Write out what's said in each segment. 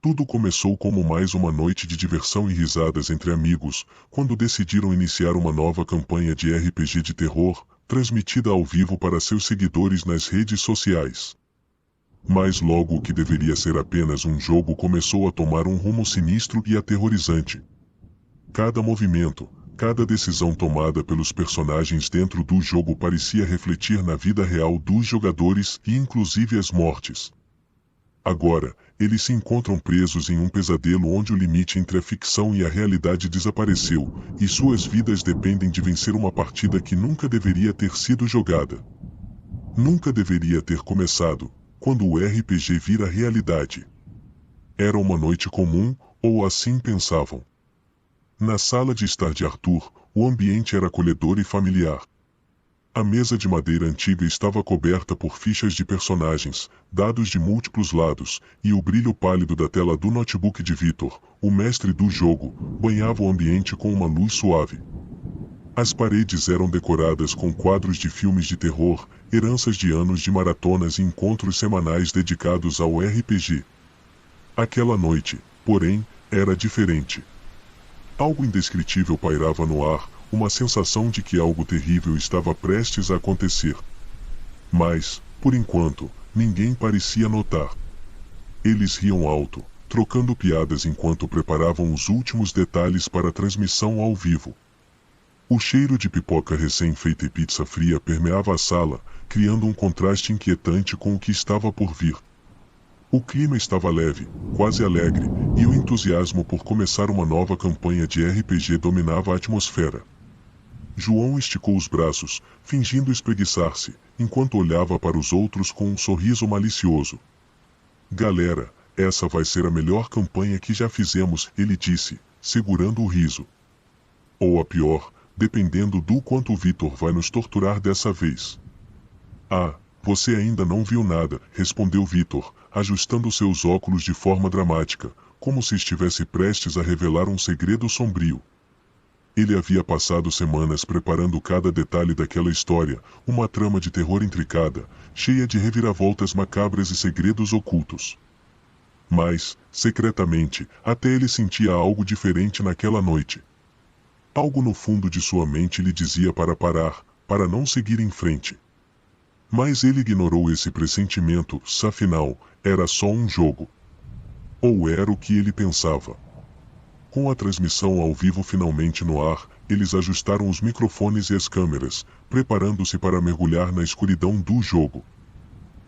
Tudo começou como mais uma noite de diversão e risadas entre amigos, quando decidiram iniciar uma nova campanha de RPG de terror, transmitida ao vivo para seus seguidores nas redes sociais. Mas logo o que deveria ser apenas um jogo começou a tomar um rumo sinistro e aterrorizante. Cada movimento, cada decisão tomada pelos personagens dentro do jogo parecia refletir na vida real dos jogadores e inclusive as mortes. Agora, eles se encontram presos em um pesadelo onde o limite entre a ficção e a realidade desapareceu, e suas vidas dependem de vencer uma partida que nunca deveria ter sido jogada. Nunca deveria ter começado, quando o RPG vira realidade. Era uma noite comum, ou assim pensavam. Na sala de estar de Arthur, o ambiente era acolhedor e familiar. A mesa de madeira antiga estava coberta por fichas de personagens, dados de múltiplos lados, e o brilho pálido da tela do notebook de Victor, o mestre do jogo, banhava o ambiente com uma luz suave. As paredes eram decoradas com quadros de filmes de terror, heranças de anos de maratonas e encontros semanais dedicados ao RPG. Aquela noite, porém, era diferente. Algo indescritível pairava no ar, uma sensação de que algo terrível estava prestes a acontecer. Mas, por enquanto, ninguém parecia notar. Eles riam alto, trocando piadas enquanto preparavam os últimos detalhes para a transmissão ao vivo. O cheiro de pipoca recém-feita e pizza fria permeava a sala, criando um contraste inquietante com o que estava por vir. O clima estava leve, quase alegre, e o entusiasmo por começar uma nova campanha de RPG dominava a atmosfera. João esticou os braços, fingindo espreguiçar-se, enquanto olhava para os outros com um sorriso malicioso. "Galera, essa vai ser a melhor campanha que já fizemos", ele disse, segurando o riso. "Ou a pior, dependendo do quanto o Victor vai nos torturar dessa vez." "Ah, você ainda não viu nada", respondeu Victor, ajustando seus óculos de forma dramática, como se estivesse prestes a revelar um segredo sombrio. Ele havia passado semanas preparando cada detalhe daquela história, uma trama de terror intricada, cheia de reviravoltas macabras e segredos ocultos. Mas, secretamente, até ele sentia algo diferente naquela noite. Algo no fundo de sua mente lhe dizia para parar, para não seguir em frente. Mas ele ignorou esse pressentimento, afinal, era só um jogo. Ou era o que ele pensava. Com a transmissão ao vivo finalmente no ar, eles ajustaram os microfones e as câmeras, preparando-se para mergulhar na escuridão do jogo.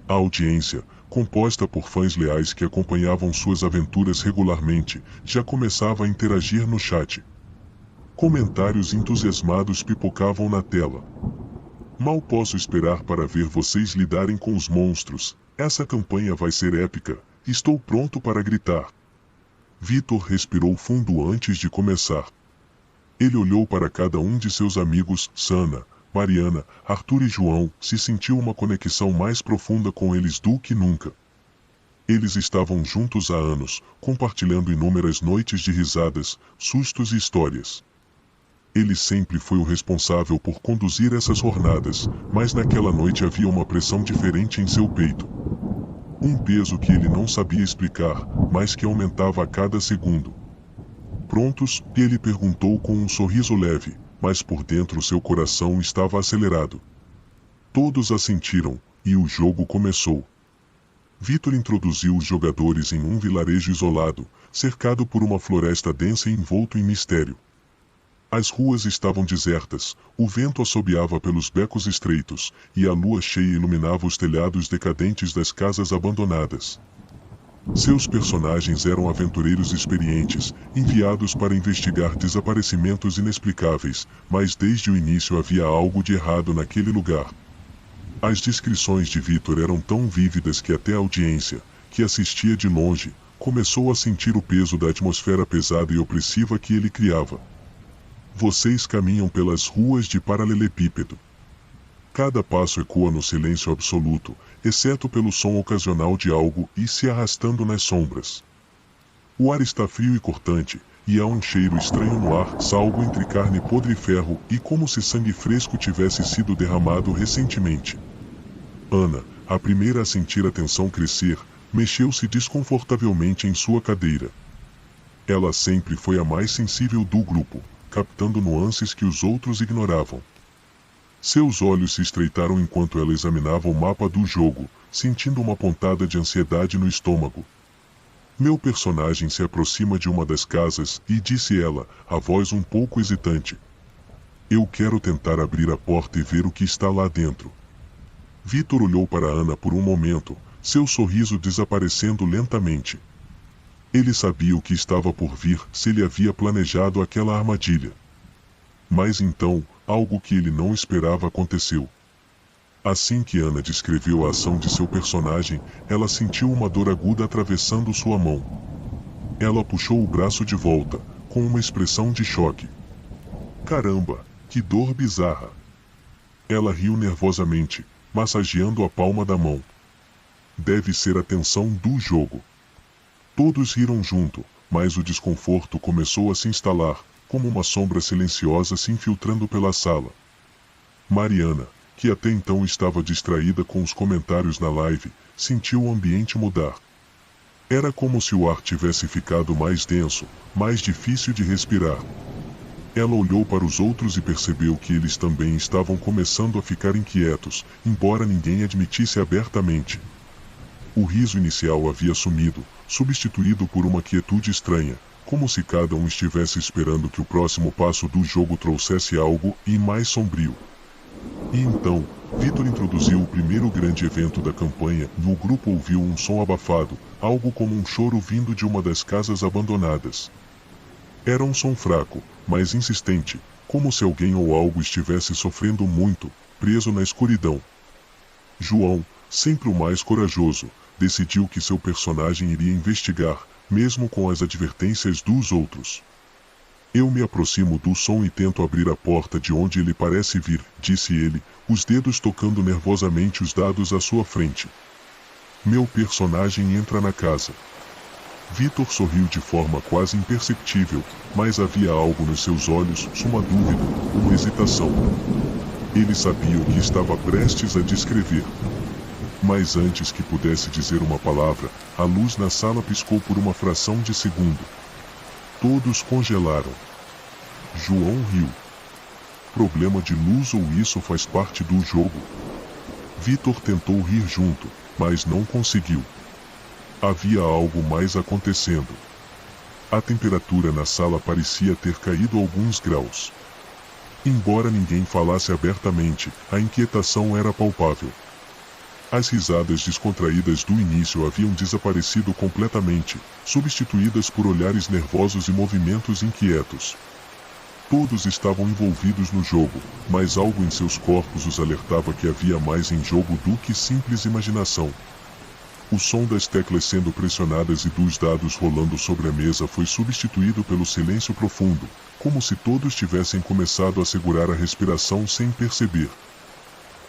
A audiência, composta por fãs leais que acompanhavam suas aventuras regularmente, já começava a interagir no chat. Comentários entusiasmados pipocavam na tela. "Mal posso esperar para ver vocês lidarem com os monstros. Essa campanha vai ser épica. Estou pronto para gritar." Victor respirou fundo antes de começar. Ele olhou para cada um de seus amigos, Sana, Mariana, Arthur e João, se sentiu uma conexão mais profunda com eles do que nunca. Eles estavam juntos há anos, compartilhando inúmeras noites de risadas, sustos e histórias. Ele sempre foi o responsável por conduzir essas jornadas, mas naquela noite havia uma pressão diferente em seu peito. Um peso que ele não sabia explicar, mas que aumentava a cada segundo. "Prontos?", ele perguntou com um sorriso leve, mas por dentro seu coração estava acelerado. Todos assentiram, e o jogo começou. Victor introduziu os jogadores em um vilarejo isolado, cercado por uma floresta densa e envolto em mistério. As ruas estavam desertas, o vento assobiava pelos becos estreitos, e a lua cheia iluminava os telhados decadentes das casas abandonadas. Seus personagens eram aventureiros experientes, enviados para investigar desaparecimentos inexplicáveis, mas desde o início havia algo de errado naquele lugar. As descrições de Victor eram tão vívidas que até a audiência, que assistia de longe, começou a sentir o peso da atmosfera pesada e opressiva que ele criava. Vocês caminham pelas ruas de paralelepípedo. Cada passo ecoa no silêncio absoluto, exceto pelo som ocasional de algo e se arrastando nas sombras. O ar está frio e cortante, e há um cheiro estranho no ar, algo entre carne podre e ferro, e como se sangue fresco tivesse sido derramado recentemente. Ana, a primeira a sentir a tensão crescer, Mexeu-se desconfortavelmente em sua cadeira. Ela sempre foi a mais sensível do grupo, captando nuances que os outros ignoravam. Seus olhos se estreitaram enquanto ela examinava o mapa do jogo, sentindo uma pontada de ansiedade no estômago. Meu personagem se aproxima de uma das casas e disse ela, a voz um pouco hesitante. Eu quero tentar abrir a porta e ver o que está lá dentro. Vitor olhou para Ana por um momento, seu sorriso desaparecendo lentamente. Ele sabia o que estava por vir se ele havia planejado aquela armadilha. Mas então, algo que ele não esperava aconteceu. Assim que Ana descreveu a ação de seu personagem, ela sentiu uma dor aguda atravessando sua mão. Ela puxou o braço de volta, com uma expressão de choque. Caramba, que dor bizarra! Ela riu nervosamente, massageando a palma da mão. Deve ser a tensão do jogo. Todos riram junto, mas o desconforto começou a se instalar, como uma sombra silenciosa se infiltrando pela sala. Mariana, que até então estava distraída com os comentários na live, sentiu o ambiente mudar. Era como se o ar tivesse ficado mais denso, mais difícil de respirar. Ela olhou para os outros e percebeu que eles também estavam começando a ficar inquietos, embora ninguém admitisse abertamente. O riso inicial havia sumido, substituído por uma quietude estranha, como se cada um estivesse esperando que o próximo passo do jogo trouxesse algo e mais sombrio. E então, Vitor introduziu o primeiro grande evento da campanha e o grupo ouviu um som abafado, algo como um choro vindo de uma das casas abandonadas. Era um som fraco, mas insistente, como se alguém ou algo estivesse sofrendo muito, preso na escuridão. João, sempre o mais corajoso, decidiu que seu personagem iria investigar, mesmo com as advertências dos outros. Eu me aproximo do som e tento abrir a porta de onde ele parece vir, disse ele, os dedos tocando nervosamente os dados à sua frente. Meu personagem entra na casa. Vitor sorriu de forma quase imperceptível, mas havia algo nos seus olhos, uma dúvida, uma hesitação. Ele sabia o que estava prestes a descrever. Mas antes que pudesse dizer uma palavra, a luz na sala piscou por uma fração de segundo. Todos congelaram. João riu. Problema de luz ou isso faz parte do jogo? Vitor tentou rir junto, mas não conseguiu. Havia algo mais acontecendo. A temperatura na sala parecia ter caído alguns graus. Embora ninguém falasse abertamente, a inquietação era palpável. As risadas descontraídas do início haviam desaparecido completamente, substituídas por olhares nervosos e movimentos inquietos. Todos estavam envolvidos no jogo, mas algo em seus corpos os alertava que havia mais em jogo do que simples imaginação. O som das teclas sendo pressionadas e dos dados rolando sobre a mesa foi substituído pelo silêncio profundo, como se todos tivessem começado a segurar a respiração sem perceber.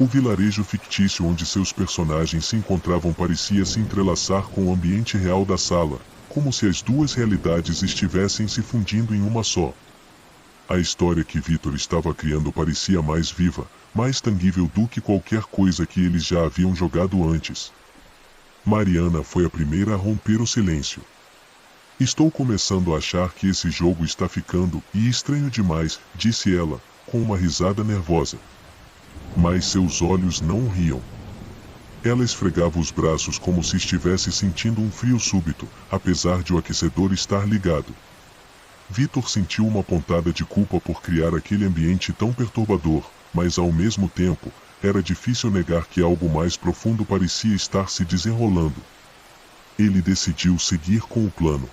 O vilarejo fictício onde seus personagens se encontravam parecia se entrelaçar com o ambiente real da sala, como se as duas realidades estivessem se fundindo em uma só. A história que Vitor estava criando parecia mais viva, mais tangível do que qualquer coisa que eles já haviam jogado antes. Mariana foi a primeira a romper o silêncio. Estou começando a achar que esse jogo está ficando estranho demais, disse ela, com uma risada nervosa. Mas seus olhos não riam. Ela esfregava os braços como se estivesse sentindo um frio súbito, apesar de o aquecedor estar ligado. Vitor sentiu uma pontada de culpa por criar aquele ambiente tão perturbador, mas ao mesmo tempo, era difícil negar que algo mais profundo parecia estar se desenrolando. Ele decidiu seguir com o plano.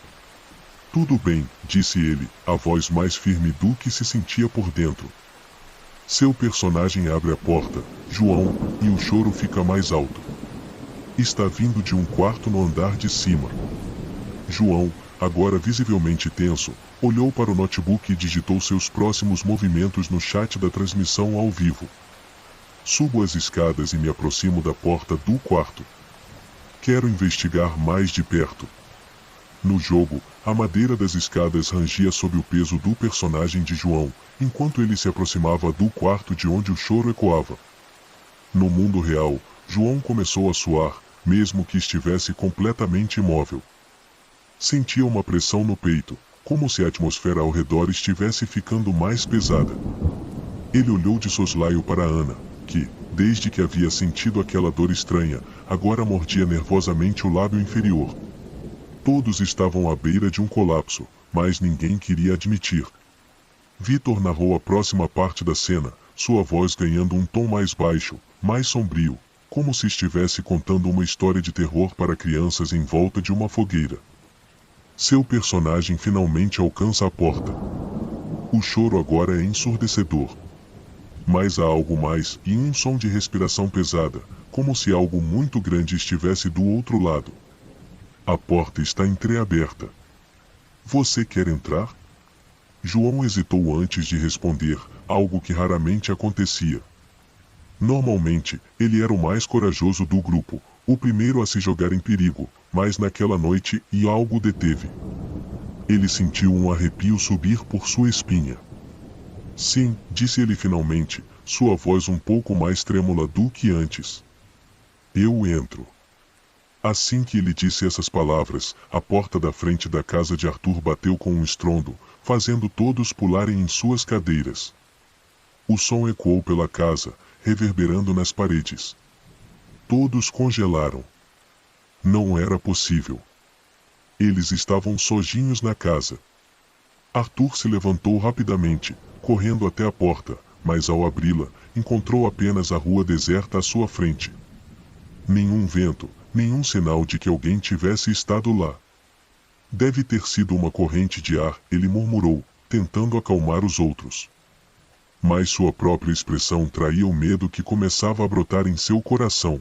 Tudo bem, disse ele, a voz mais firme do que se sentia por dentro. Seu personagem abre a porta, João, e o choro fica mais alto. Está vindo de um quarto no andar de cima. João, agora visivelmente tenso, olhou para o notebook e digitou seus próximos movimentos no chat da transmissão ao vivo. Subo as escadas e me aproximo da porta do quarto. Quero investigar mais de perto. No jogo, a madeira das escadas rangia sob o peso do personagem de João, enquanto ele se aproximava do quarto de onde o choro ecoava. No mundo real, João começou a suar, mesmo que estivesse completamente imóvel. Sentia uma pressão no peito, como se a atmosfera ao redor estivesse ficando mais pesada. Ele olhou de soslaio para Ana, que, desde que havia sentido aquela dor estranha, agora mordia nervosamente o lábio inferior. Todos estavam à beira de um colapso, mas ninguém queria admitir. Vitor narrou a próxima parte da cena, sua voz ganhando um tom mais baixo, mais sombrio, como se estivesse contando uma história de terror para crianças em volta de uma fogueira. Seu personagem finalmente alcança a porta. O choro agora é ensurdecedor. Mas há algo mais, e um som de respiração pesada, como se algo muito grande estivesse do outro lado. A porta está entreaberta. Você quer entrar? João hesitou antes de responder, algo que raramente acontecia. Normalmente, ele era o mais corajoso do grupo, o primeiro a se jogar em perigo, mas naquela noite algo o deteve. Ele sentiu um arrepio subir por sua espinha. Sim, disse ele finalmente, sua voz um pouco mais trêmula do que antes. Eu entro. Assim que ele disse essas palavras, a porta da frente da casa de Arthur bateu com um estrondo, fazendo todos pularem em suas cadeiras. O som ecoou pela casa, reverberando nas paredes. Todos congelaram. Não era possível. Eles estavam sozinhos na casa. Arthur se levantou rapidamente, correndo até a porta, mas ao abri-la, encontrou apenas a rua deserta à sua frente. Nenhum vento, nenhum sinal de que alguém tivesse estado lá. Deve ter sido uma corrente de ar, ele murmurou, tentando acalmar os outros. Mas sua própria expressão traía o medo que começava a brotar em seu coração.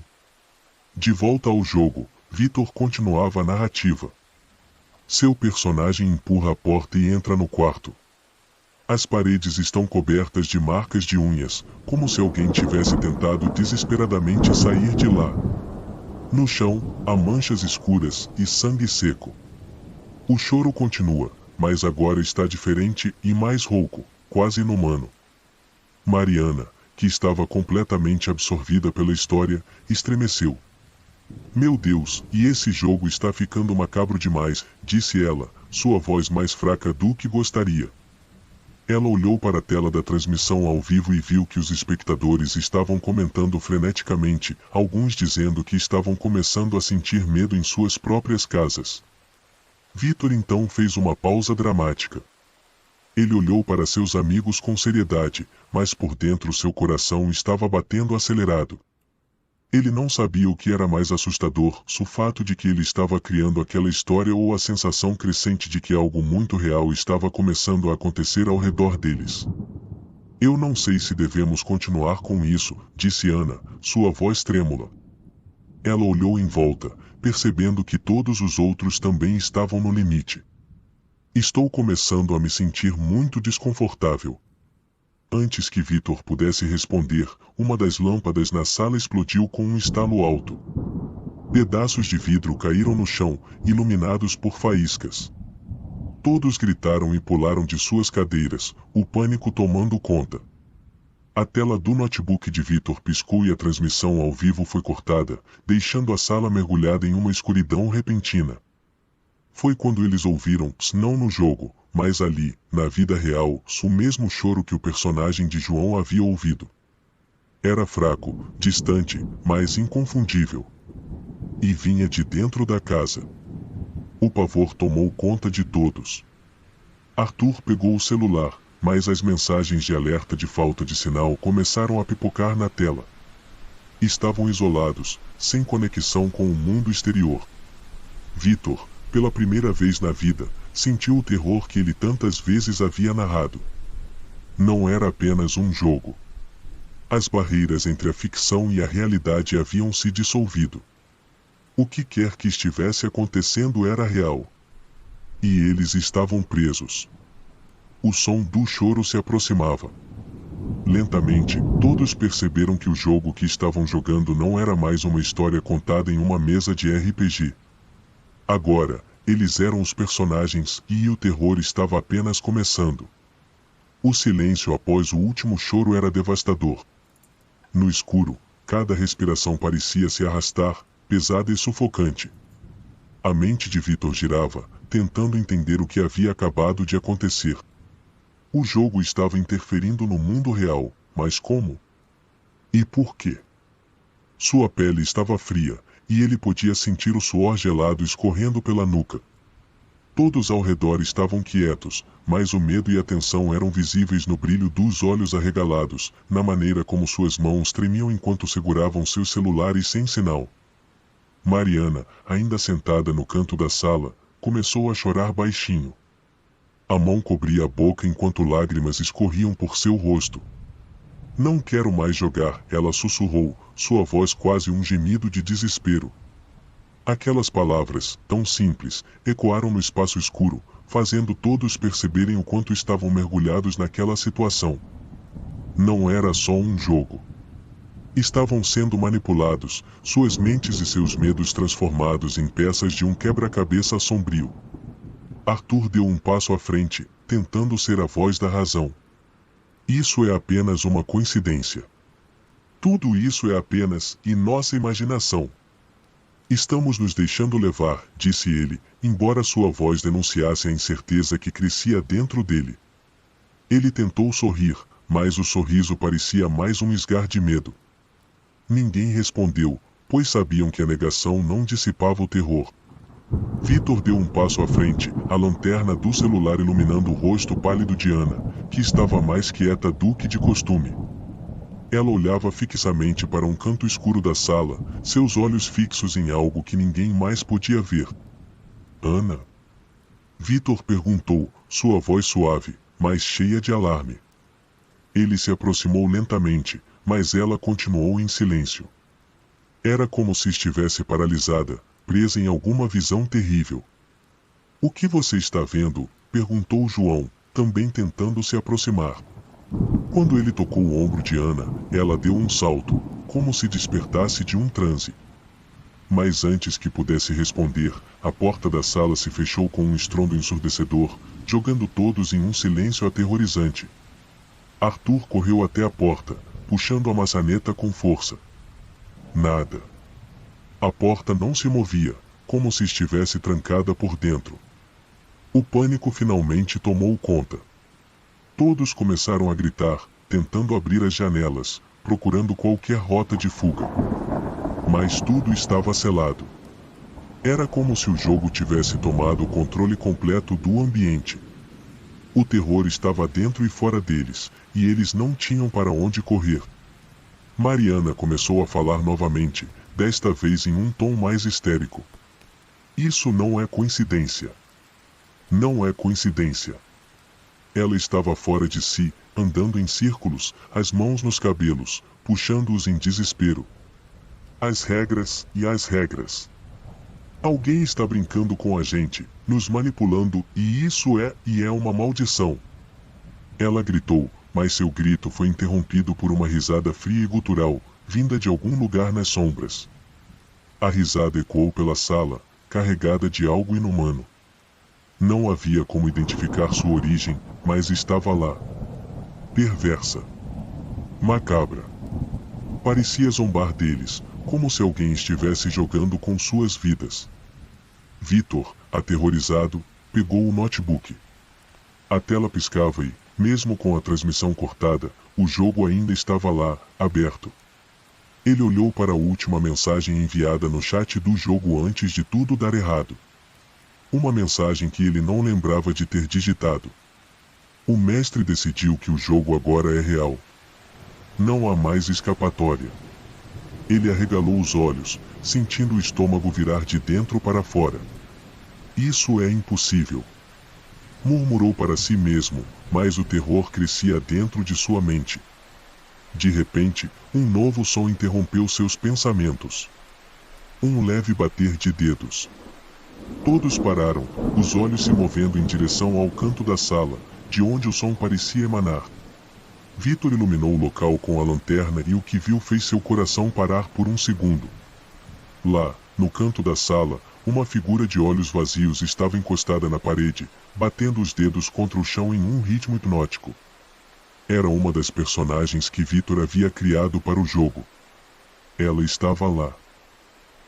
De volta ao jogo, Vitor continuava a narrativa. Seu personagem empurra a porta e entra no quarto. As paredes estão cobertas de marcas de unhas, como se alguém tivesse tentado desesperadamente sair de lá. No chão, há manchas escuras e sangue seco. O choro continua, mas agora está diferente e mais rouco, quase inumano. Mariana, que estava completamente absorvida pela história, estremeceu. Meu Deus, e esse jogo está ficando macabro demais, disse ela, sua voz mais fraca do que gostaria. Ela olhou para a tela da transmissão ao vivo e viu que os espectadores estavam comentando freneticamente, alguns dizendo que estavam começando a sentir medo em suas próprias casas. Vitor então fez uma pausa dramática. Ele olhou para seus amigos com seriedade, mas por dentro seu coração estava batendo acelerado. Ele não sabia o que era mais assustador, o fato de que ele estava criando aquela história ou a sensação crescente de que algo muito real estava começando a acontecer ao redor deles. Eu não sei se devemos continuar com isso, disse Ana, sua voz trêmula. Ela olhou em volta, percebendo que todos os outros também estavam no limite. Estou começando a me sentir muito desconfortável. Antes que Vitor pudesse responder, uma das lâmpadas na sala explodiu com um estalo alto. Pedaços de vidro caíram no chão, iluminados por faíscas. Todos gritaram e pularam de suas cadeiras, o pânico tomando conta. A tela do notebook de Vitor piscou e a transmissão ao vivo foi cortada, deixando a sala mergulhada em uma escuridão repentina. Foi quando eles ouviram, não no jogo, mas ali, na vida real, o mesmo choro que o personagem de João havia ouvido. Era fraco, distante, mas inconfundível. E vinha de dentro da casa. O pavor tomou conta de todos. Arthur pegou o celular, mas as mensagens de alerta de falta de sinal começaram a pipocar na tela. Estavam isolados, sem conexão com o mundo exterior. Vitor, pela primeira vez na vida, sentiu o terror que ele tantas vezes havia narrado. Não era apenas um jogo. As barreiras entre a ficção e a realidade haviam se dissolvido. O que quer que estivesse acontecendo era real. E eles estavam presos. O som do choro se aproximava. Lentamente, todos perceberam que o jogo que estavam jogando não era mais uma história contada em uma mesa de RPG. Agora, eles eram os personagens e o terror estava apenas começando. O silêncio após o último choro era devastador. No escuro, cada respiração parecia se arrastar, pesada e sufocante. A mente de Vitor girava, tentando entender o que havia acabado de acontecer. O jogo estava interferindo no mundo real, mas como? E por quê? Sua pele estava fria, e ele podia sentir o suor gelado escorrendo pela nuca. Todos ao redor estavam quietos, mas o medo e a tensão eram visíveis no brilho dos olhos arregalados, na maneira como suas mãos tremiam enquanto seguravam seus celulares sem sinal. Mariana, ainda sentada no canto da sala, começou a chorar baixinho. A mão cobria a boca enquanto lágrimas escorriam por seu rosto. Não quero mais jogar, ela sussurrou, sua voz quase um gemido de desespero. Aquelas palavras, tão simples, ecoaram no espaço escuro, fazendo todos perceberem o quanto estavam mergulhados naquela situação. Não era só um jogo. Estavam sendo manipulados, suas mentes e seus medos transformados em peças de um quebra-cabeça sombrio. Arthur deu um passo à frente, tentando ser a voz da razão. Isso é apenas uma coincidência. Tudo isso é apenas nossa imaginação. Estamos nos deixando levar, disse ele, embora sua voz denunciasse a incerteza que crescia dentro dele. Ele tentou sorrir, mas o sorriso parecia mais um esgar de medo. Ninguém respondeu, pois sabiam que a negação não dissipava o terror. Vitor deu um passo à frente, a lanterna do celular iluminando o rosto pálido de Ana, que estava mais quieta do que de costume. Ela olhava fixamente para um canto escuro da sala, seus olhos fixos em algo que ninguém mais podia ver. Ana? Vitor perguntou, sua voz suave, mas cheia de alarme. Ele se aproximou lentamente, mas ela continuou em silêncio. Era como se estivesse paralisada, presa em alguma visão terrível. O que você está vendo? Perguntou João, também tentando se aproximar. Quando ele tocou o ombro de Ana, ela deu um salto, como se despertasse de um transe. Mas antes que pudesse responder, a porta da sala se fechou com um estrondo ensurdecedor, jogando todos em um silêncio aterrorizante. Arthur correu até a porta, puxando a maçaneta com força. Nada. A porta não se movia, como se estivesse trancada por dentro. O pânico finalmente tomou conta. Todos começaram a gritar, tentando abrir as janelas, procurando qualquer rota de fuga. Mas tudo estava selado. Era como se o jogo tivesse tomado o controle completo do ambiente. O terror estava dentro e fora deles, e eles não tinham para onde correr. Mariana começou a falar novamente, desta vez em um tom mais histérico. Isso não é coincidência. Não é coincidência. Ela estava fora de si, andando em círculos, as mãos nos cabelos, puxando-os em desespero. As regras e as regras. Alguém está brincando com a gente, nos manipulando, e isso é uma maldição. Ela gritou, mas seu grito foi interrompido por uma risada fria e gutural, vinda de algum lugar nas sombras. A risada ecoou pela sala, carregada de algo inumano. Não havia como identificar sua origem, mas estava lá. Perversa. Macabra. Parecia zombar deles, como se alguém estivesse jogando com suas vidas. Vitor, aterrorizado, pegou o notebook. A tela piscava e, mesmo com a transmissão cortada, o jogo ainda estava lá, aberto. Ele olhou para a última mensagem enviada no chat do jogo antes de tudo dar errado. Uma mensagem que ele não lembrava de ter digitado. O mestre decidiu que o jogo agora é real. Não há mais escapatória. Ele arregalou os olhos, sentindo o estômago virar de dentro para fora. Isso é impossível. Murmurou para si mesmo, mas o terror crescia dentro de sua mente. De repente, um novo som interrompeu seus pensamentos. Um leve bater de dedos. Todos pararam, os olhos se movendo em direção ao canto da sala, de onde o som parecia emanar. Vitor iluminou o local com a lanterna e o que viu fez seu coração parar por um segundo. Lá, no canto da sala, uma figura de olhos vazios estava encostada na parede, batendo os dedos contra o chão em um ritmo hipnótico. Era uma das personagens que Vitor havia criado para o jogo. Ela estava lá.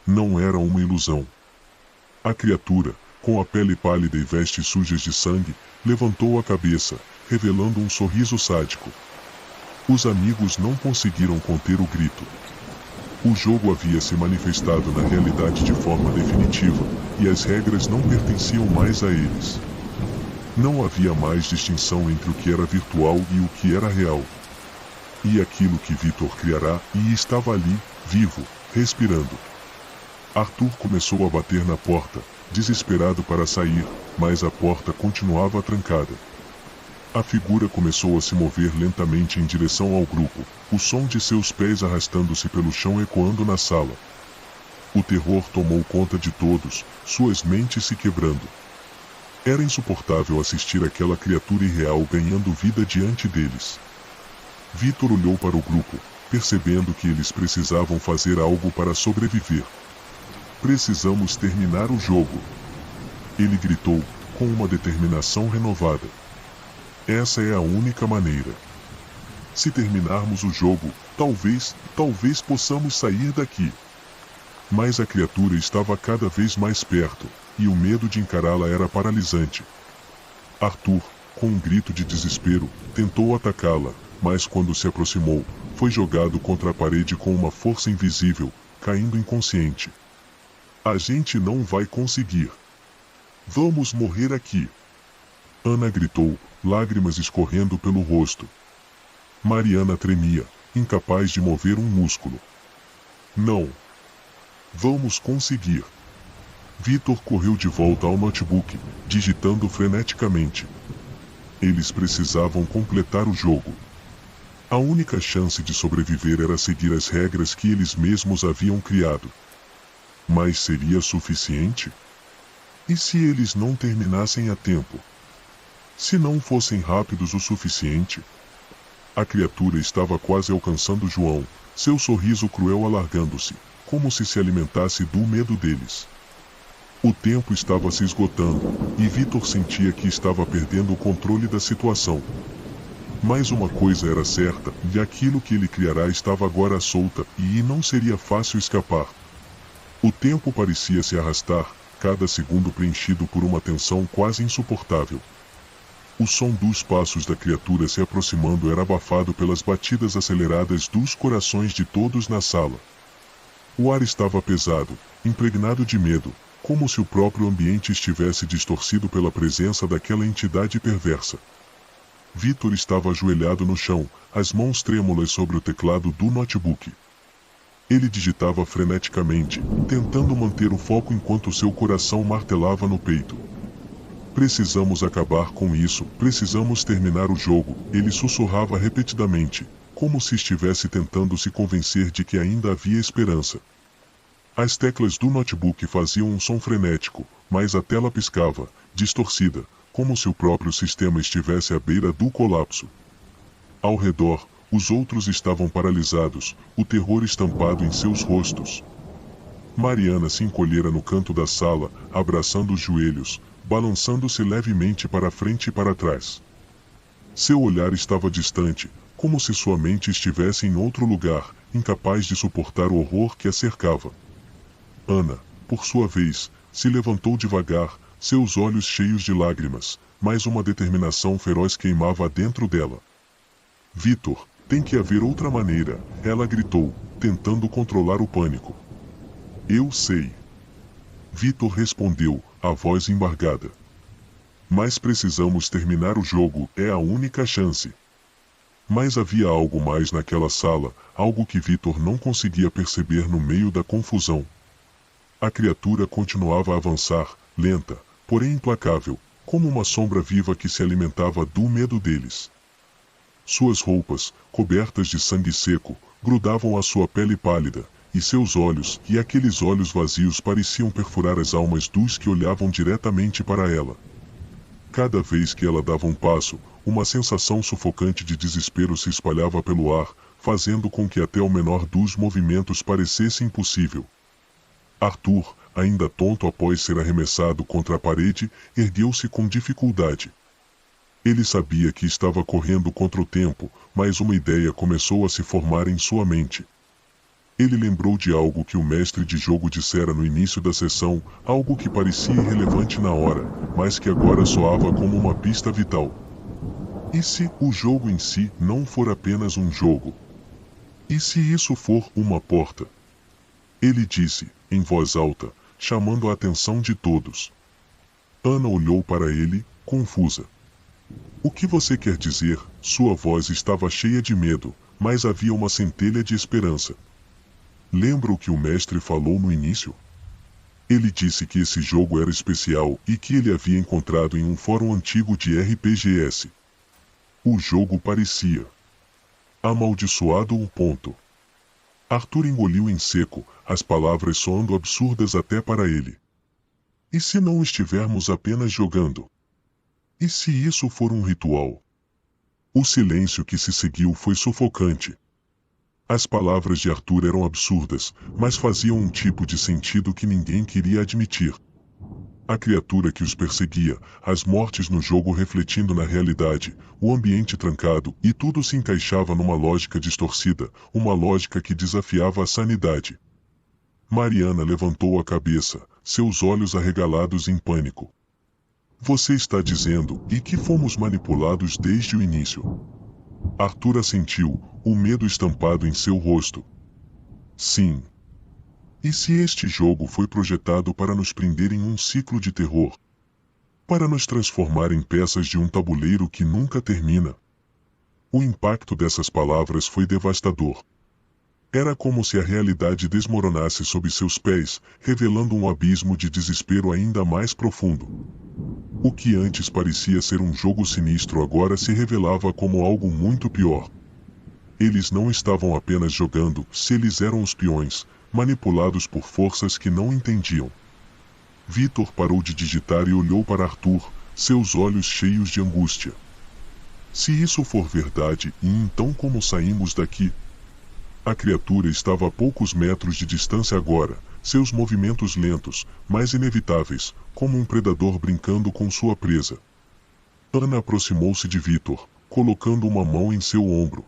Não era uma ilusão. A criatura, com a pele pálida e vestes sujas de sangue, levantou a cabeça, revelando um sorriso sádico. Os amigos não conseguiram conter o grito. O jogo havia se manifestado na realidade de forma definitiva, e as regras não pertenciam mais a eles. Não havia mais distinção entre o que era virtual e o que era real. E aquilo que Victor criará, e estava ali, vivo, respirando. Arthur começou a bater na porta, desesperado para sair, mas a porta continuava trancada. A figura começou a se mover lentamente em direção ao grupo, o som de seus pés arrastando-se pelo chão ecoando na sala. O terror tomou conta de todos, suas mentes se quebrando. Era insuportável assistir aquela criatura irreal ganhando vida diante deles. Victor olhou para o grupo, percebendo que eles precisavam fazer algo para sobreviver. Precisamos terminar o jogo. Ele gritou, com uma determinação renovada. Essa é a única maneira. Se terminarmos o jogo, talvez possamos sair daqui. Mas a criatura estava cada vez mais perto, e o medo de encará-la era paralisante. Arthur, com um grito de desespero, tentou atacá-la, mas quando se aproximou, foi jogado contra a parede com uma força invisível, caindo inconsciente. A gente não vai conseguir. Vamos morrer aqui. Ana gritou, lágrimas escorrendo pelo rosto. Mariana tremia, incapaz de mover um músculo. Não. Vamos conseguir. Victor correu de volta ao notebook, digitando freneticamente. Eles precisavam completar o jogo. A única chance de sobreviver era seguir as regras que eles mesmos haviam criado. Mas seria suficiente? E se eles não terminassem a tempo? Se não fossem rápidos o suficiente? A criatura estava quase alcançando João, seu sorriso cruel alargando-se, como se alimentasse do medo deles. O tempo estava se esgotando, e Victor sentia que estava perdendo o controle da situação. Mas uma coisa era certa, e aquilo que ele criará estava agora solta, e não seria fácil escapar. O tempo parecia se arrastar, cada segundo preenchido por uma tensão quase insuportável. O som dos passos da criatura se aproximando era abafado pelas batidas aceleradas dos corações de todos na sala. O ar estava pesado, impregnado de medo, como se o próprio ambiente estivesse distorcido pela presença daquela entidade perversa. Victor estava ajoelhado no chão, as mãos trêmulas sobre o teclado do notebook. Ele digitava freneticamente, tentando manter o foco enquanto seu coração martelava no peito. Precisamos acabar com isso, precisamos terminar o jogo, ele sussurrava repetidamente, como se estivesse tentando se convencer de que ainda havia esperança. As teclas do notebook faziam um som frenético, mas a tela piscava, distorcida, como se o próprio sistema estivesse à beira do colapso. Ao redor, os outros estavam paralisados, o terror estampado em seus rostos. Mariana se encolhera no canto da sala, abraçando os joelhos, balançando-se levemente para frente e para trás. Seu olhar estava distante, como se sua mente estivesse em outro lugar, incapaz de suportar o horror que a cercava. Ana, por sua vez, se levantou devagar, seus olhos cheios de lágrimas, mas uma determinação feroz queimava dentro dela. Victor, tem que haver outra maneira, ela gritou, tentando controlar o pânico. Eu sei. Victor respondeu, a voz embargada. Mas precisamos terminar o jogo, é a única chance. Mas havia algo mais naquela sala, algo que Victor não conseguia perceber no meio da confusão. A criatura continuava a avançar, lenta, porém implacável, como uma sombra viva que se alimentava do medo deles. Suas roupas, cobertas de sangue seco, grudavam à sua pele pálida, e seus olhos, e aqueles olhos vazios pareciam perfurar as almas dos que olhavam diretamente para ela. Cada vez que ela dava um passo, uma sensação sufocante de desespero se espalhava pelo ar, fazendo com que até o menor dos movimentos parecesse impossível. Arthur, ainda tonto após ser arremessado contra a parede, ergueu-se com dificuldade. Ele sabia que estava correndo contra o tempo, mas uma ideia começou a se formar em sua mente. Ele lembrou de algo que o mestre de jogo dissera no início da sessão, algo que parecia irrelevante na hora, mas que agora soava como uma pista vital. E se o jogo em si não for apenas um jogo? E se isso for uma porta? Ele disse, em voz alta, chamando a atenção de todos. Ana olhou para ele, confusa. O que você quer dizer? Sua voz estava cheia de medo, mas havia uma centelha de esperança. Lembra o que o mestre falou no início? Ele disse que esse jogo era especial e que ele havia encontrado em um fórum antigo de RPGs. O jogo parecia amaldiçoado. Arthur engoliu em seco, as palavras soando absurdas até para ele. E se não estivermos apenas jogando? E se isso for um ritual? O silêncio que se seguiu foi sufocante. As palavras de Arthur eram absurdas, mas faziam um tipo de sentido que ninguém queria admitir. A criatura que os perseguia, as mortes no jogo refletindo na realidade, o ambiente trancado, e tudo se encaixava numa lógica distorcida, uma lógica que desafiava a sanidade. Mariana levantou a cabeça, seus olhos arregalados em pânico. Você está dizendo, e que fomos manipulados desde o início? Arthur assentiu, o medo estampado em seu rosto. Sim. E se este jogo foi projetado para nos prender em um ciclo de terror? Para nos transformar em peças de um tabuleiro que nunca termina? O impacto dessas palavras foi devastador. Era como se a realidade desmoronasse sob seus pés, revelando um abismo de desespero ainda mais profundo. O que antes parecia ser um jogo sinistro agora se revelava como algo muito pior. Eles não estavam apenas jogando, se eles eram os peões, manipulados por forças que não entendiam. Vitor parou de digitar e olhou para Arthur, seus olhos cheios de angústia. Se isso for verdade, e então como saímos daqui? A criatura estava a poucos metros de distância agora, seus movimentos lentos, mas inevitáveis, como um predador brincando com sua presa. Ana aproximou-se de Vitor, colocando uma mão em seu ombro.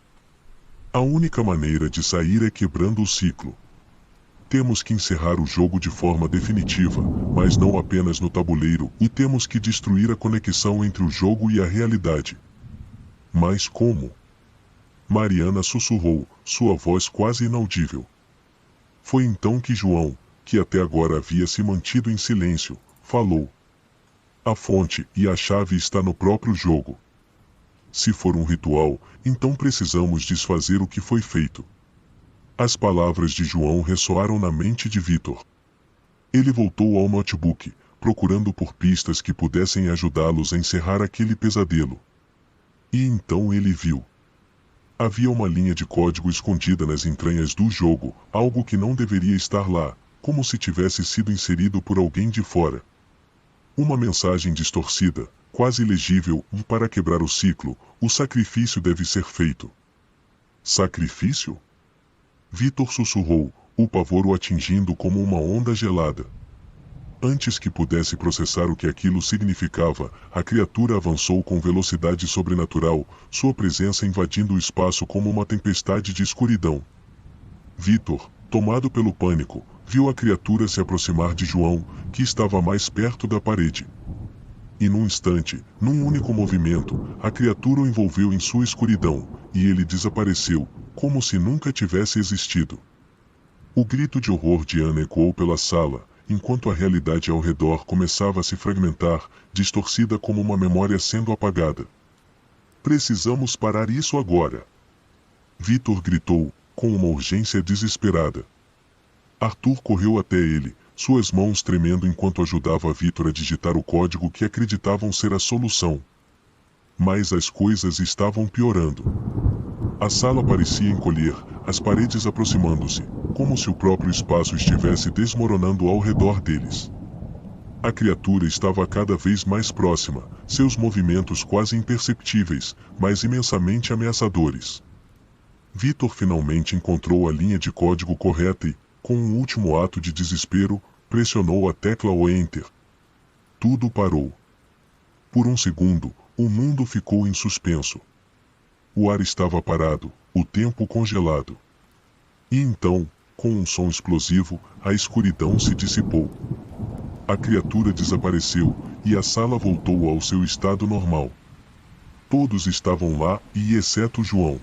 A única maneira de sair é quebrando o ciclo. Temos que encerrar o jogo de forma definitiva, mas não apenas no tabuleiro, e temos que destruir a conexão entre o jogo e a realidade. Mas como? Mariana sussurrou, sua voz quase inaudível. Foi então que João, que até agora havia se mantido em silêncio, falou. A fonte e a chave está no próprio jogo. Se for um ritual, então precisamos desfazer o que foi feito. As palavras de João ressoaram na mente de Vitor. Ele voltou ao notebook, procurando por pistas que pudessem ajudá-los a encerrar aquele pesadelo. E então ele viu. Havia uma linha de código escondida nas entranhas do jogo, algo que não deveria estar lá, como se tivesse sido inserido por alguém de fora. Uma mensagem distorcida, quase legível, para quebrar o ciclo, o sacrifício deve ser feito. Sacrifício? Vitor sussurrou, o pavor o atingindo como uma onda gelada. Antes que pudesse processar o que aquilo significava, a criatura avançou com velocidade sobrenatural, sua presença invadindo o espaço como uma tempestade de escuridão. Vitor, tomado pelo pânico, viu a criatura se aproximar de João, que estava mais perto da parede. E num instante, num único movimento, a criatura o envolveu em sua escuridão, e ele desapareceu, como se nunca tivesse existido. O grito de horror de Ana ecoou pela sala, enquanto a realidade ao redor começava a se fragmentar, distorcida como uma memória sendo apagada. Precisamos parar isso agora! Vitor gritou, com uma urgência desesperada. Arthur correu até ele, suas mãos tremendo enquanto ajudava Vitor a digitar o código que acreditavam ser a solução. Mas as coisas estavam piorando. A sala parecia encolher, as paredes aproximando-se, como se o próprio espaço estivesse desmoronando ao redor deles. A criatura estava cada vez mais próxima, seus movimentos quase imperceptíveis, mas imensamente ameaçadores. Vitor finalmente encontrou a linha de código correta e, com um último ato de desespero, pressionou a tecla Enter. Tudo parou. Por um segundo, o mundo ficou em suspenso. O ar estava parado, o tempo congelado. E então, Com um som explosivo, a escuridão se dissipou. A criatura desapareceu, e a sala voltou ao seu estado normal. Todos estavam lá, e exceto João.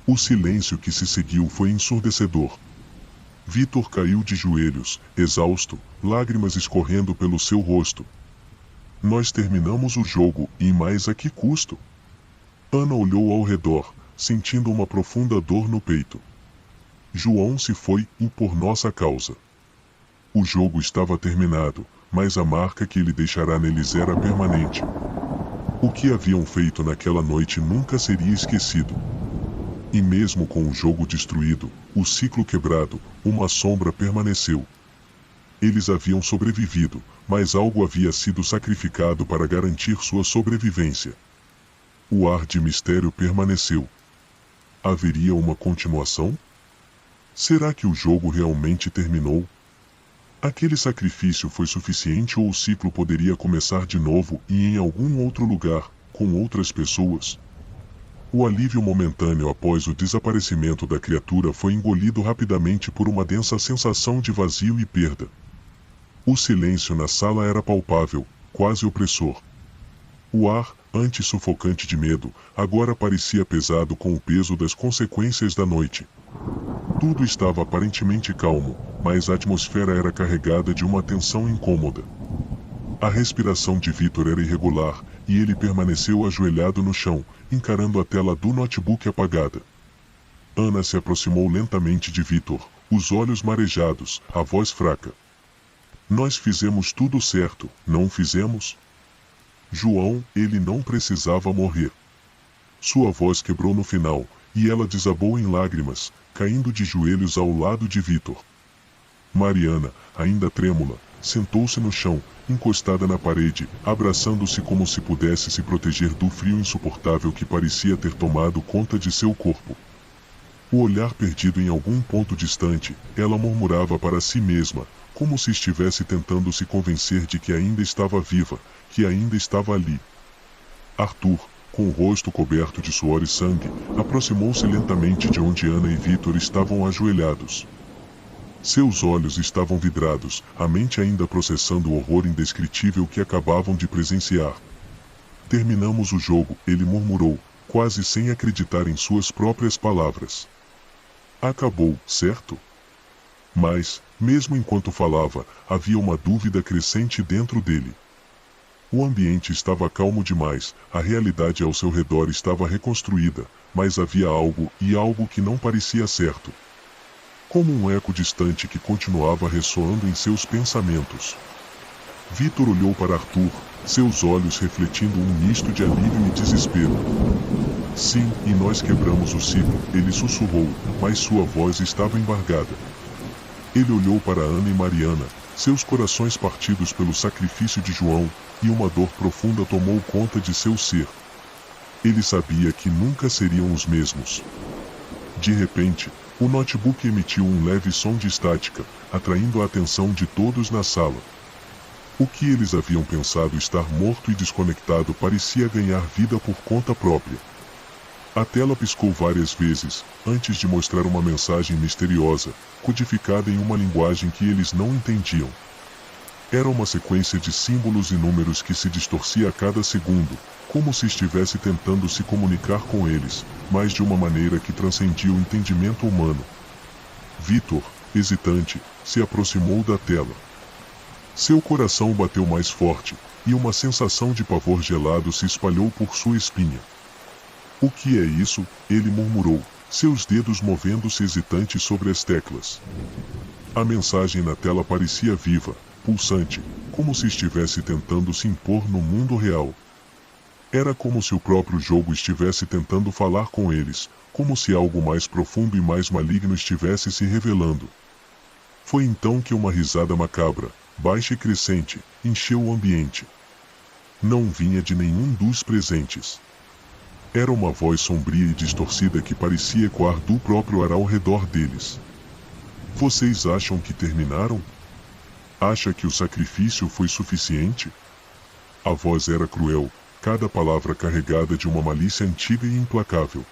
O silêncio que se seguiu foi ensurdecedor. Vitor caiu de joelhos, exausto, lágrimas escorrendo pelo seu rosto. Nós terminamos o jogo, e mais a que custo? Ana olhou ao redor, sentindo uma profunda dor no peito. João se foi, e por nossa causa. O jogo estava terminado, mas a marca que ele deixará neles era permanente. O que haviam feito naquela noite nunca seria esquecido. E mesmo com o jogo destruído, o ciclo quebrado, uma sombra permaneceu. Eles haviam sobrevivido, mas algo havia sido sacrificado para garantir sua sobrevivência. O ar de mistério permaneceu. Haveria uma continuação? Será que o jogo realmente terminou? Aquele sacrifício foi suficiente ou o ciclo poderia começar de novo e em algum outro lugar, com outras pessoas? O alívio momentâneo após o desaparecimento da criatura foi engolido rapidamente por uma densa sensação de vazio e perda. O silêncio na sala era palpável, quase opressor. O ar, antes sufocante de medo, agora parecia pesado com o peso das consequências da noite. Tudo estava aparentemente calmo, mas a atmosfera era carregada de uma tensão incômoda. A respiração de Vitor era irregular, e ele permaneceu ajoelhado no chão, encarando a tela do notebook apagada. Ana se aproximou lentamente de Vitor, os olhos marejados, a voz fraca. Nós fizemos tudo certo, não fizemos? João, ele não precisava morrer. Sua voz quebrou no final, e ela desabou em lágrimas, caindo de joelhos ao lado de Vitor. Mariana, ainda trêmula, sentou-se no chão, encostada na parede, abraçando-se como se pudesse se proteger do frio insuportável que parecia ter tomado conta de seu corpo. O olhar perdido em algum ponto distante, ela murmurava para si mesma, como se estivesse tentando se convencer de que ainda estava viva, que ainda estava ali. Arthur, com o rosto coberto de suor e sangue, aproximou-se lentamente de onde Ana e Vitor estavam ajoelhados. Seus olhos estavam vidrados, a mente ainda processando o horror indescritível que acabavam de presenciar. Terminamos o jogo, ele murmurou, quase sem acreditar em suas próprias palavras. Acabou, certo? Mas, mesmo enquanto falava, havia uma dúvida crescente dentro dele. O ambiente estava calmo demais, a realidade ao seu redor estava reconstruída, mas havia algo, e algo que não parecia certo. Como um eco distante que continuava ressoando em seus pensamentos. Vitor olhou para Arthur, seus olhos refletindo um misto de alívio e desespero. Sim, e nós quebramos o ciclo, ele sussurrou, mas sua voz estava embargada. Ele olhou para Ana e Mariana, seus corações partidos pelo sacrifício de João, e uma dor profunda tomou conta de seu ser. Ele sabia que nunca seriam os mesmos. De repente, o notebook emitiu um leve som de estática, atraindo a atenção de todos na sala. O que eles haviam pensado estar morto e desconectado parecia ganhar vida por conta própria. A tela piscou várias vezes, antes de mostrar uma mensagem misteriosa, codificada em uma linguagem que eles não entendiam. Era uma sequência de símbolos e números que se distorcia a cada segundo, como se estivesse tentando se comunicar com eles, mas de uma maneira que transcendia o entendimento humano. Vitor, hesitante, se aproximou da tela. Seu coração bateu mais forte, e uma sensação de pavor gelado se espalhou por sua espinha. O que é isso? Ele murmurou, seus dedos movendo-se hesitantes sobre as teclas. A mensagem na tela parecia viva, pulsante, como se estivesse tentando se impor no mundo real. Era como se o próprio jogo estivesse tentando falar com eles, como se algo mais profundo e mais maligno estivesse se revelando. Foi então que uma risada macabra, baixa e crescente, encheu o ambiente. Não vinha de nenhum dos presentes. Era uma voz sombria e distorcida que parecia ecoar do próprio ar ao redor deles. Vocês acham que terminaram? Acha que o sacrifício foi suficiente? A voz era cruel, cada palavra carregada de uma malícia antiga e implacável.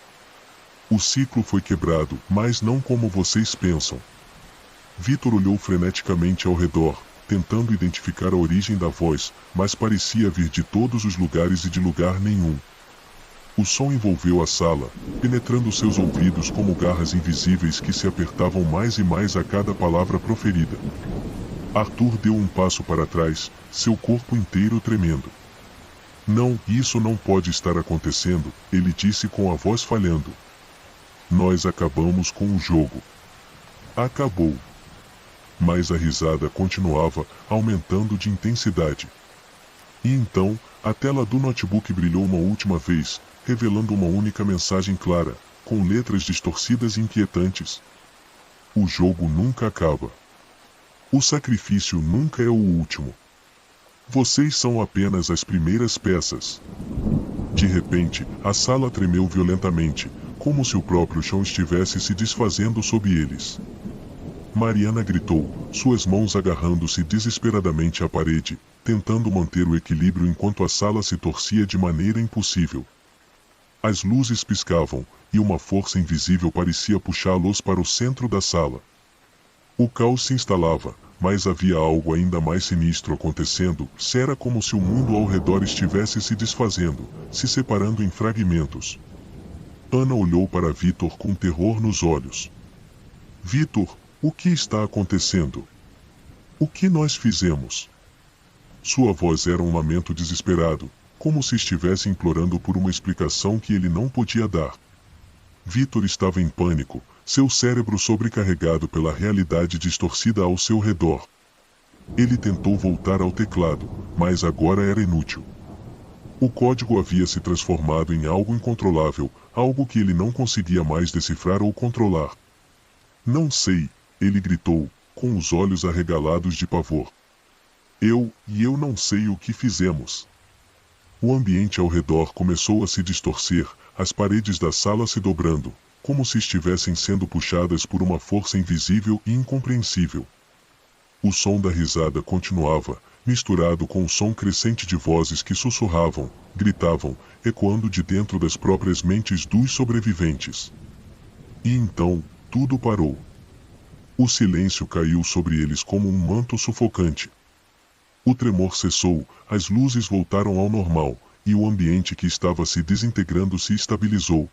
O ciclo foi quebrado, mas não como vocês pensam. Vitor olhou freneticamente ao redor, tentando identificar a origem da voz, mas parecia vir de todos os lugares e de lugar nenhum. O som envolveu a sala, penetrando seus ouvidos como garras invisíveis que se apertavam mais e mais a cada palavra proferida. Arthur deu um passo para trás, seu corpo inteiro tremendo. Não, isso não pode estar acontecendo, ele disse com a voz falhando. Nós acabamos com o jogo. Acabou. Mas a risada continuava, aumentando de intensidade. E então, a tela do notebook brilhou uma última vez, revelando uma única mensagem clara, com letras distorcidas e inquietantes. O jogo nunca acaba. O sacrifício nunca é o último. Vocês são apenas as primeiras peças. De repente, a sala tremeu violentamente, como se o próprio chão estivesse se desfazendo sob eles. Mariana gritou, suas mãos agarrando-se desesperadamente à parede, tentando manter o equilíbrio enquanto a sala se torcia de maneira impossível. As luzes piscavam, e uma força invisível parecia puxá-los para o centro da sala. O caos se instalava, mas havia algo ainda mais sinistro acontecendo, era como se o mundo ao redor estivesse se desfazendo, se separando em fragmentos. Ana olhou para Vitor com terror nos olhos. Vitor, o que está acontecendo? O que nós fizemos? Sua voz era um lamento desesperado, como se estivesse implorando por uma explicação que ele não podia dar. Vitor estava em pânico, seu cérebro sobrecarregado pela realidade distorcida ao seu redor. Ele tentou voltar ao teclado, mas agora era inútil. O código havia se transformado em algo incontrolável, algo que ele não conseguia mais decifrar ou controlar. Não sei, ele gritou, com os olhos arregalados de pavor. Eu não sei o que fizemos. O ambiente ao redor começou a se distorcer, as paredes da sala se dobrando, como se estivessem sendo puxadas por uma força invisível e incompreensível. O som da risada continuava, misturado com o som crescente de vozes que sussurravam, gritavam, ecoando de dentro das próprias mentes dos sobreviventes. E então, tudo parou. O silêncio caiu sobre eles como um manto sufocante. O tremor cessou, as luzes voltaram ao normal, e o ambiente que estava se desintegrando se estabilizou.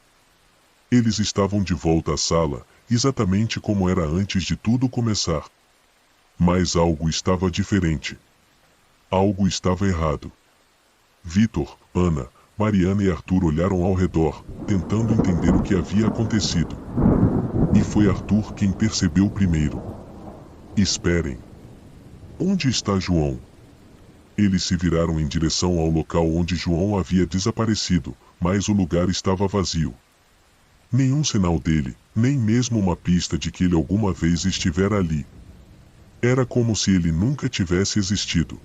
Eles estavam de volta à sala, exatamente como era antes de tudo começar. Mas algo estava diferente. Algo estava errado. Vitor, Ana, Mariana e Arthur olharam ao redor, tentando entender o que havia acontecido. E foi Arthur quem percebeu primeiro. Esperem. Onde está João? Eles se viraram em direção ao local onde João havia desaparecido, mas o lugar estava vazio. Nenhum sinal dele, nem mesmo uma pista de que ele alguma vez estivera ali. Era como se ele nunca tivesse existido.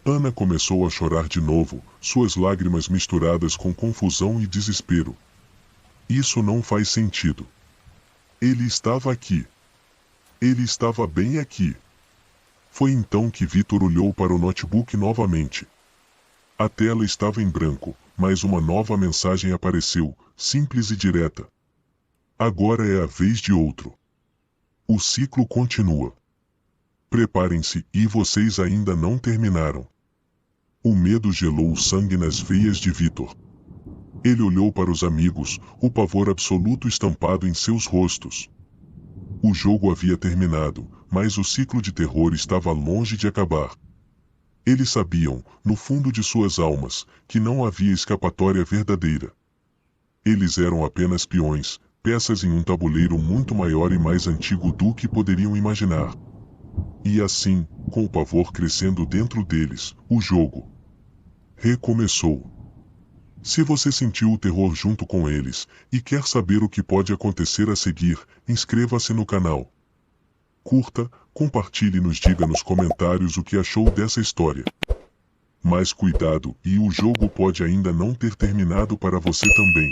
Ana começou a chorar de novo, suas lágrimas misturadas com confusão e desespero. Isso não faz sentido. Ele estava aqui. Ele estava bem aqui. Foi então que Vitor olhou para o notebook novamente. A tela estava em branco, mas uma nova mensagem apareceu, simples e direta. Agora é a vez de outro. O ciclo continua. Preparem-se, e vocês ainda não terminaram. O medo gelou o sangue nas veias de Vitor. Ele olhou para os amigos, o pavor absoluto estampado em seus rostos. O jogo havia terminado, mas o ciclo de terror estava longe de acabar. Eles sabiam, no fundo de suas almas, que não havia escapatória verdadeira. Eles eram apenas peões, peças em um tabuleiro muito maior e mais antigo do que poderiam imaginar. E assim, com o pavor crescendo dentro deles, o jogo recomeçou. Se você sentiu o terror junto com eles, e quer saber o que pode acontecer a seguir, inscreva-se no canal. Curta, compartilhe e nos diga nos comentários o que achou dessa história. Mas cuidado, o jogo pode ainda não ter terminado para você também.